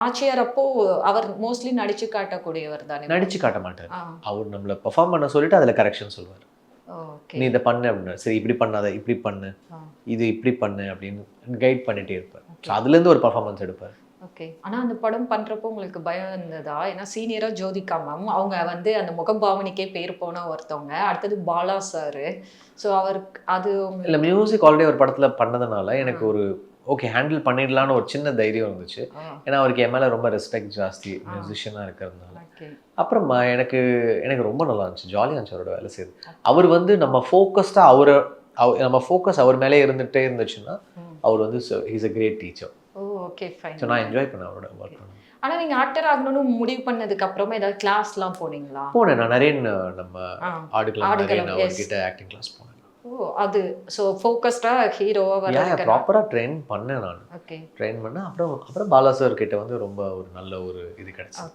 ஆச்சியார் அப்போ அவர் மோஸ்ட்லி நடிச்சு காட்டக்கூடியவர் தானே? நடிச்சு காட்ட மாட்டார். ஆ. அவர் நம்மள பெர்ஃபார்ம் பண்ண சொல்லிட்டு அதில் கரெக்ஷன் சொல்லுவார். ஓகே. நீ இதை பண்ணு அப்படின்னா, சரி இப்படி பண்ணாத, இப்படி பண்ணு, ஆ. இது இப்படி பண்ணு அப்படின்னு கைட் பண்ணிட்டே இருப்பார். So okay. அதுலேருந்து ஒரு பர்ஃபார்மன்ஸ் எடுப்பார். ஓகே. ஆனா அந்த படம் பண்றப்போ உங்களுக்கு பயம் இருந்ததா? ஏன்னா சீனியரா ஜோதிகா மேம். அவங்க வந்து அந்த முகபாவனைக்கே பேர் போன ஒருத்தவங்க. அடுத்தது பாலா சாரு. ஸோ அவருக்கு அது இல்லை, உங்களுக்கு மியூசிக் ஆல்ரெடி ஒரு படத்தில் பண்ணதுனால எனக்கு ஆ. ஒரு ஓகே ஹேண்டில் பண்ணிடலான்னு ஒரு சின்ன தைரியம் இருந்துச்சு. ஆ. ஏன்னா அவருக்கு என் மேலே ரொம்ப ரெஸ்பெக்ட் ஜாஸ்தி, ஆ. மியூசிஷியனாக இருக்கிறதுனால. ஓகே. அப்புறம் எனக்கு எனக்கு ரொம்ப நல்லா இருந்துச்சு, ஜாலியாக இருந்துச்சு அவரோட வேலை செய்யுது. அவர் வந்து நம்ம ஃபோக்கஸ்டாக நம்ம ஃபோக்கஸ் அவர் மேலே இருந்துகிட்டே இருந்துச்சுன்னா ம். அவர் வந்து he's a great teacher. Oh! Okay fine. So நான் என்ஜாய் பண்ணேன் அவரோட ஒர்க் பண்ணேன். ஆனா நீங்க ஆக்டர் ஆகணும்னு முடிவு பண்ணதுக்கு அப்புறமா ஏதாவது கிளாஸ்லாம் போனீங்களா? போனேன் நான் நரேன், நம்ம ஆ. ஆடுகளம் ஆடுகளம், நரேன் yes. அவர்கிட்ட ஆக்டிங் கிளாஸ் போனேன். ஓ! அது ஸோ ஃபோக்கஸ்டா ஹீரோவா வர்றதுக்கு ப்ராப்பராக ட்ரெயின் பண்ணேன் நான். ஓகே. ட்ரெயின் பண்ணேன். அப்புறம் பாலா சார் கிட்ட வந்து ரொம்ப ஒரு நல்ல ஒரு இது கிடைச்சது.